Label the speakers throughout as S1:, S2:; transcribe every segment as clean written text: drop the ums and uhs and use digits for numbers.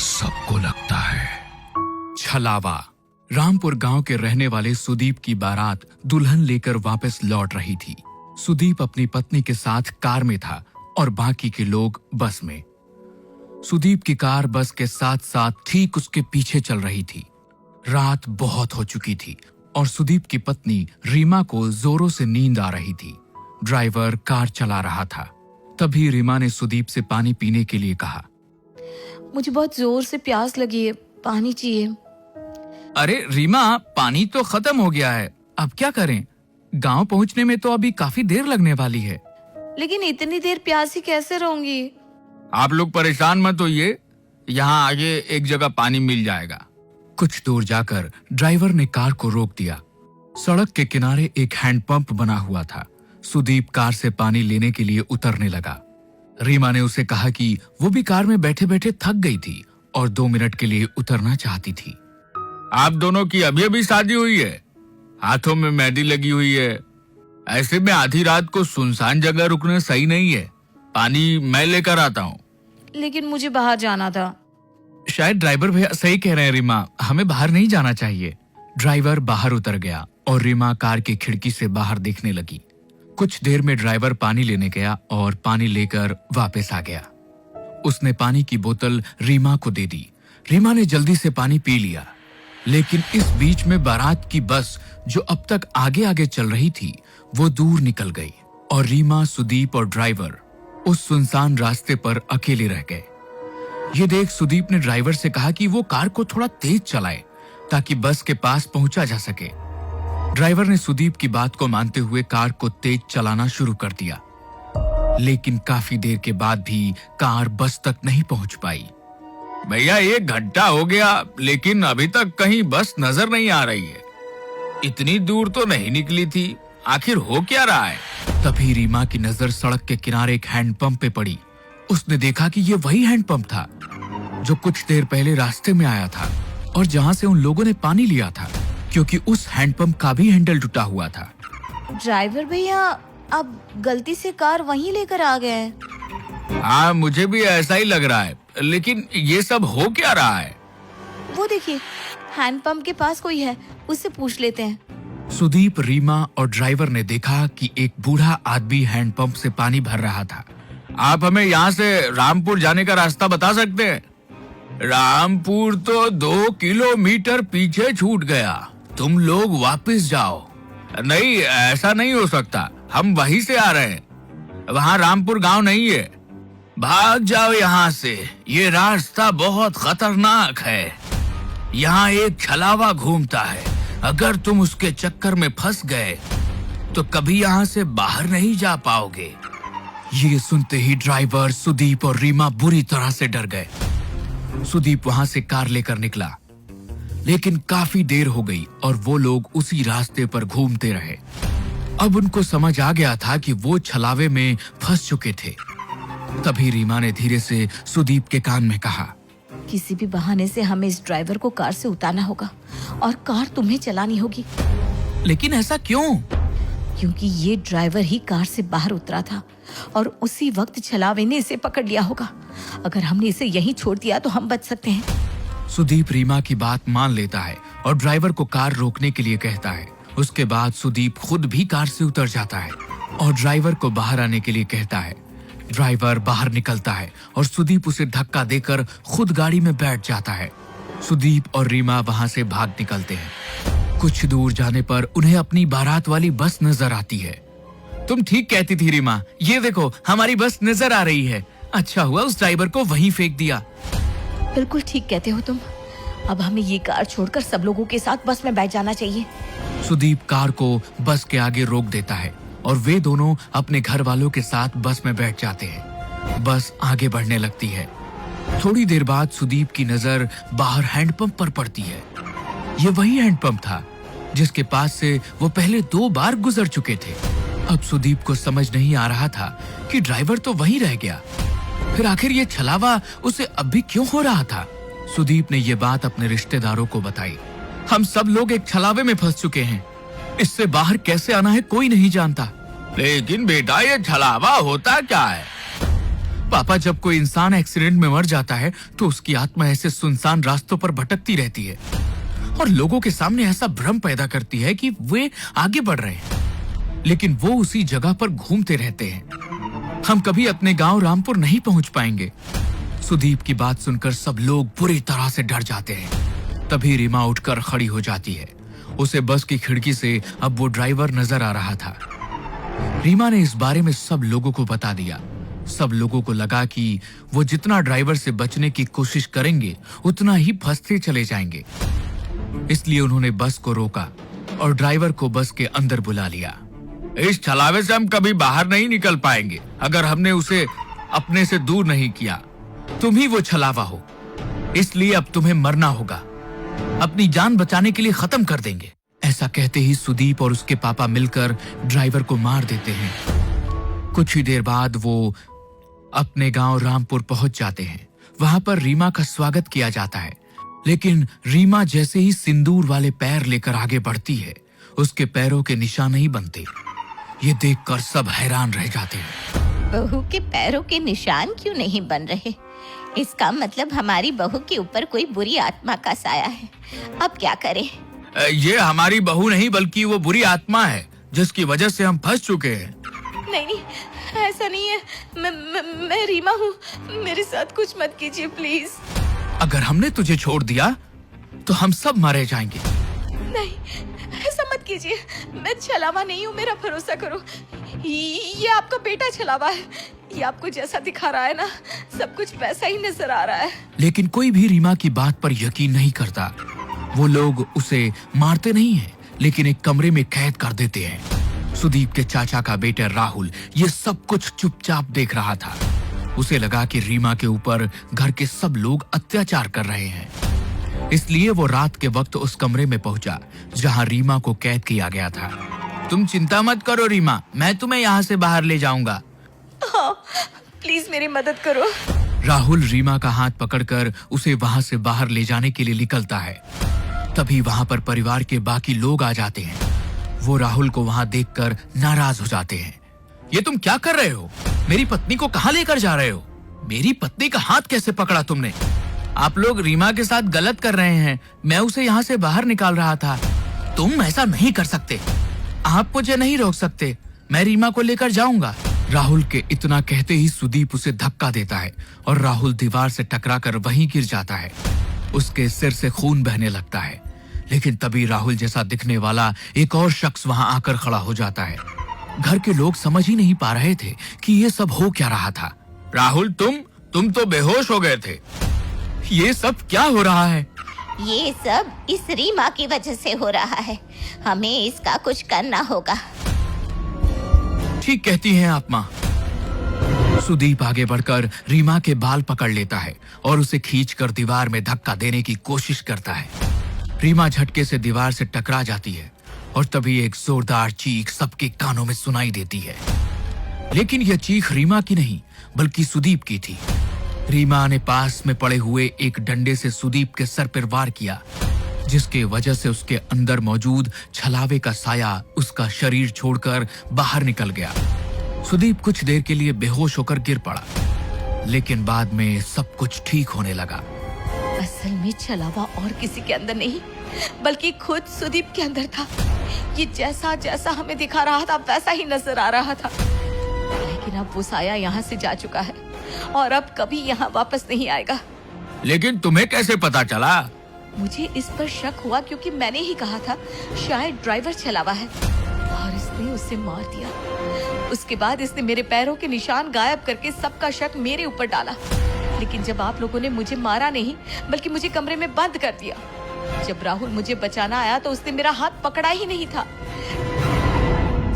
S1: सबको लगता है।
S2: छलावा। रामपुर गांव के रहने वाले सुदीप की बारात दुल्हन लेकर वापस लौट रही थी। सुदीप अपनी पत्नी के साथ कार में था और बाकी के लोग बस में। सुदीप की कार बस के साथ साथ ठीक उसके पीछे चल रही थी। रात बहुत हो चुकी थी और सुदीप की पत्नी रीमा को जोरों से नींद आ रही थी। ड्राइवर कार चला रहा था। तभी रीमा ने सुदीप से पानी पीने के लिए कहा।
S3: मुझे बहुत जोर से प्यास लगी है, पानी चाहिए।
S2: अरे रीमा, पानी तो खत्म हो गया है, अब क्या करें? गांव पहुंचने में तो अभी काफी देर लगने वाली है।
S3: लेकिन इतनी देर प्यासी कैसे रहूंगी?
S2: आप लोग परेशान मत होइए, यहाँ आगे एक जगह पानी मिल जाएगा। कुछ दूर जाकर ड्राइवर ने कार को रोक दिया। सड़क के किनारे एक हैंडपंप बना हुआ था। सुदीप कार से पानी लेने के लिए उतरने लगा। रीमा ने उसे कहा कि वो भी कार में बैठे बैठे थक गई थी और 2 मिनट के लिए उतरना चाहती थी। आप दोनों की अभी अभी शादी हुई है, हाथों में मेहंदी लगी हुई है, ऐसे में आधी रात को सुनसान जगह रुकना सही नहीं है। पानी मैं लेकर आता हूँ।
S3: लेकिन मुझे बाहर जाना था।
S2: शायद ड्राइवर भैया सही कह रहे हैं रीमा, हमें बाहर नहीं जाना चाहिए। ड्राइवर बाहर उतर गया और रीमा कार की खिड़की से बाहर देखने लगी। कुछ देर में ड्राइवर पानी लेने गया और पानी लेकर वापस आ गया। उसने पानी की बोतल रीमा को दे दी। रीमा ने जल्दी से पानी पी लिया। लेकिन इस बीच में बारात की बस जो अब तक आगे आगे चल रही थी वो दूर निकल गई और रीमा, सुदीप और ड्राइवर उस सुनसान रास्ते पर अकेले रह गए। ये देख सुदीप ने ड्राइवर से कहा कि वो कार को थोड़ा तेज चलाए ताकि बस के पास पहुंचा जा सके। ड्राइवर ने सुदीप की बात को मानते हुए कार को तेज चलाना शुरू कर दिया। लेकिन काफी देर के बाद भी कार बस तक नहीं पहुंच पाई। भैया 1 घंटा हो गया लेकिन अभी तक कहीं बस नजर नहीं आ रही है। इतनी दूर तो नहीं निकली थी, आखिर हो क्या रहा है? तभी रीमा की नजर सड़क के किनारे एक हैंडपंप पे पड़ी। उसने देखा कि ये वही हैंडपंप था जो कुछ देर पहले रास्ते में आया था और जहां से उन लोगों ने पानी लिया था, क्योंकि उस हैंडपंप का भी हैंडल टूटा हुआ था।
S3: ड्राइवर भैया, अब गलती से कार वहीं लेकर आ गए हैं।
S2: हाँ, मुझे भी ऐसा ही लग रहा है, लेकिन ये सब हो क्या रहा है?
S3: वो देखिए, हैंडपंप के पास कोई है, उससे पूछ लेते हैं।
S2: सुदीप, रीमा और ड्राइवर ने देखा कि एक बूढ़ा आदमी हैंडपंप से पानी भर रहा था। आप हमें यहाँ से रामपुर जाने का रास्ता बता सकते हैं? रामपुर तो 2 किलोमीटर पीछे छूट गया, तुम लोग वापस जाओ। नहीं, ऐसा नहीं हो सकता, हम वहीं से आ रहे हैं, वहाँ रामपुर गांव नहीं है। भाग जाओ यहाँ से, ये रास्ता बहुत खतरनाक है। यहाँ एक छलावा घूमता है, अगर तुम उसके चक्कर में फंस गए तो कभी यहाँ से बाहर नहीं जा पाओगे। ये सुनते ही ड्राइवर, सुदीप और रीमा बुरी तरह से डर गए। सुदीप वहां से कार लेकर निकला, लेकिन काफी देर हो गई और वो लोग उसी रास्ते पर घूमते रहे। अब उनको समझ आ गया था कि वो छलावे में फंस चुके थे। तभी रीमा ने धीरे से सुदीप के कान में कहा,
S3: किसी भी बहाने से हमें इस ड्राइवर को कार से उतारना होगा और कार तुम्हें चलानी होगी।
S2: लेकिन ऐसा क्यों?
S3: क्योंकि ये ड्राइवर ही कार से बाहर उतरा था और उसी वक्त छलावे ने इसे पकड़ लिया होगा। अगर हमने इसे यहीं छोड़ दिया तो हम बच सकते हैं।
S2: सुदीप रीमा की बात मान लेता है और ड्राइवर को कार रोकने के लिए कहता है। उसके बाद सुदीप खुद भी कार से उतर जाता है और ड्राइवर को बाहर आने के लिए कहता है। ड्राइवर बाहर निकलता है और सुदीप उसे धक्का देकर खुद गाड़ी में बैठ जाता है। सुदीप और रीमा वहां से भाग निकलते हैं। कुछ दूर जाने पर उन्हें अपनी बारात वाली बस नजर आती है। तुम ठीक कहती थी रीमा, ये देखो हमारी बस नजर आ रही है। अच्छा हुआ उस ड्राइवर को वहीं फेंक दिया।
S3: बिल्कुल ठीक कहते हो तुम। अब हमें ये कार छोड़कर सब लोगों के साथ बस में बैठ जाना चाहिए।
S2: सुदीप कार को बस के आगे रोक देता है और वे दोनों अपने घर वालों के साथ बस में बैठ जाते हैं। बस आगे बढ़ने लगती है। थोड़ी देर बाद सुदीप की नजर बाहर हैंडपंप पर पड़ती है। ये वही हैंडपंप था जिसके पास से वो पहले 2 बार गुजर चुके थे। अब सुदीप को समझ नहीं आ रहा था कि ड्राइवर तो वहीं रह गया, फिर आखिर ये छलावा उसे अब भी क्यों हो रहा था? सुदीप ने ये बात अपने रिश्तेदारों को बताई। हम सब लोग एक छलावे में फंस चुके हैं, इससे बाहर कैसे आना है कोई नहीं जानता। लेकिन बेटा, ये छलावा होता क्या है? पापा, जब कोई इंसान एक्सीडेंट में मर जाता है तो उसकी आत्मा ऐसे सुनसान रास्तों पर भटकती रहती है और लोगों के सामने ऐसा भ्रम पैदा करती है कि वे आगे बढ़ रहे हैं, लेकिन वो उसी जगह पर घूमते रहते हैं। हम कभी अपने गांव रामपुर नहीं पहुंच पाएंगे। सुदीप की बात सुनकर सब लोग बुरी तरह से डर जाते हैं। तभी रीमा उठकर खड़ी हो जाती है। उसे बस की खिड़की से अब वो ड्राइवर नजर आ रहा था। रीमा ने इस बारे में सब लोगों को बता दिया। सब लोगों को लगा कि वो जितना ड्राइवर से बचने की कोशिश करेंगे उतना ही फंसते चले जाएंगे। इसलिए उन्होंने बस को रोका और ड्राइवर को बस के अंदर बुला लिया। इस छलावे से हम कभी बाहर नहीं निकल पाएंगे अगर हमने उसे अपने से दूर नहीं किया। तुम ही वो छलावा हो, इसलिए अब तुम्हें मरना होगा। अपनी जान बचाने के लिए खत्म कर देंगे। ऐसा कहते ही सुदीप और उसके पापा मिलकर ड्राइवर को मार देते हैं। कुछ ही देर बाद वो अपने गांव रामपुर पहुंच जाते हैं। वहां पर रीमा का स्वागत किया जाता है, लेकिन रीमा जैसे ही सिंदूर वाले पैर लेकर आगे बढ़ती है, उसके पैरों के निशान नहीं बनते। ये देखकर सब हैरान रह जाते हैं।
S3: बहू के पैरों के निशान क्यों नहीं बन रहे? इसका मतलब हमारी बहू के ऊपर कोई बुरी आत्मा का साया है। अब क्या करें?
S2: ये हमारी बहू नहीं बल्कि वो बुरी आत्मा है जिसकी वजह से हम फंस चुके हैं।
S3: नहीं, ऐसा नहीं है। मैं रीमा हूँ। मेरे साथ कुछ मत कीजिए प्लीज।
S2: अगर हमने तुझे छोड़ दिया तो हम सब मारे जाएंगे।
S3: नहीं, ऐसा मत कीजिए। मैं छलावा नहीं हूँ, मेरा भरोसा करो। ये आपका बेटा छलावा है। ये आपको जैसा दिखा रहा है ना, सब कुछ वैसा ही नजर आ रहा है।
S2: लेकिन कोई भी रीमा की बात पर यकीन नहीं करता। वो लोग उसे मारते नहीं हैं, लेकिन एक कमरे में कैद कर देते हैं। सुदीप के चाचा का बेटा राहुल ये सब कुछ चुपचाप देख रहा था। उसे लगा कि रीमा के ऊपर घर के सब लोग अत्याचार कर रहे हैं। इसलिए वो रात के वक्त उस कमरे में पहुंचा जहां रीमा को कैद किया गया था। तुम चिंता मत करो रीमा, मैं तुम्हें यहाँ से बाहर ले जाऊंगा।
S3: हाँ, प्लीज मेरी मदद करो।
S2: राहुल रीमा का हाथ पकड़कर उसे वहां से बाहर ले जाने के लिए निकलता है। तभी वहां पर परिवार के बाकी लोग आ जाते हैं। वो राहुल को वहां देखकर नाराज हो जाते हैं। ये तुम क्या कर रहे हो? मेरी पत्नी को कहां लेकर जा रहे हो? मेरी पत्नी का हाथ कैसे पकड़ा तुमने? आप लोग रीमा के साथ गलत कर रहे हैं। मैं उसे यहाँ से बाहर निकाल रहा था। तुम ऐसा नहीं कर सकते। आप मुझे नहीं रोक सकते। मैं रीमा को लेकर जाऊंगा। राहुल के इतना कहते ही सुदीप उसे धक्का देता है और राहुल दीवार से टकराकर वहीं गिर जाता है। उसके सिर से खून बहने लगता है। लेकिन तभी राहुल जैसा दिखने वाला एक और शख्स वहां आकर खड़ा हो जाता है। घर के लोग समझ ही नहीं पा रहे थे कि ये सब हो क्या रहा था। राहुल, तुम तो बेहोश हो गए थे। ये सब क्या हो रहा है?
S3: ये सब इस रीमा की वजह से हो रहा है। हमें इसका कुछ करना होगा।
S2: ठीक कहती हैं आप माँ। सुदीप आगे बढ़कर रीमा के बाल पकड़ लेता है और उसे खींचकर दीवार में धक्का देने की कोशिश करता है। रीमा झटके से दीवार से टकरा जाती है और तभी एक जोरदार चीख सबके कानों में सुनाई देती है। लेकिन यह चीख रीमा की नहीं बल्कि सुदीप की थी। रीमा ने पास में पड़े हुए एक डंडे से सुदीप के सर पर वार किया, जिसके वजह से उसके अंदर मौजूद छलावे का साया उसका शरीर छोड़कर बाहर निकल गया। सुदीप कुछ देर के लिए बेहोश होकर गिर पड़ा, लेकिन बाद में सब कुछ ठीक होने लगा। असल में छलावा और किसी के अंदर नहीं बल्कि खुद सुदीप के अंदर था। ये जैसा जैसा हमें दिखा रहा था वैसा ही नजर आ रहा था। लेकिन अब वो साया यहाँ से जा चुका है और अब कभी यहाँ वापस नहीं आएगा। लेकिन तुम्हें कैसे पता चला? मुझे इस पर शक हुआ क्योंकि मैंने ही कहा था शायद ड्राइवर छलावा है और इसने उसे मार दिया। उसके बाद इसने मेरे पैरों के निशान गायब करके सबका शक मेरे ऊपर डाला। लेकिन जब आप लोगों ने मुझे मारा नहीं बल्कि मुझे कमरे में बंद कर दिया। जब राहुल मुझे बचाना आया तो उसने मेरा हाथ पकड़ा ही नहीं था।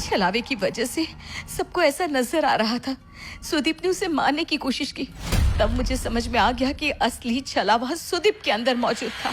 S2: छलावे की वजह से सबको ऐसा नजर आ रहा था। सुदीप ने उसे मारने की कोशिश की। तब मुझे समझ में आ गया कि असली छलावा सुदीप के अंदर मौजूद था।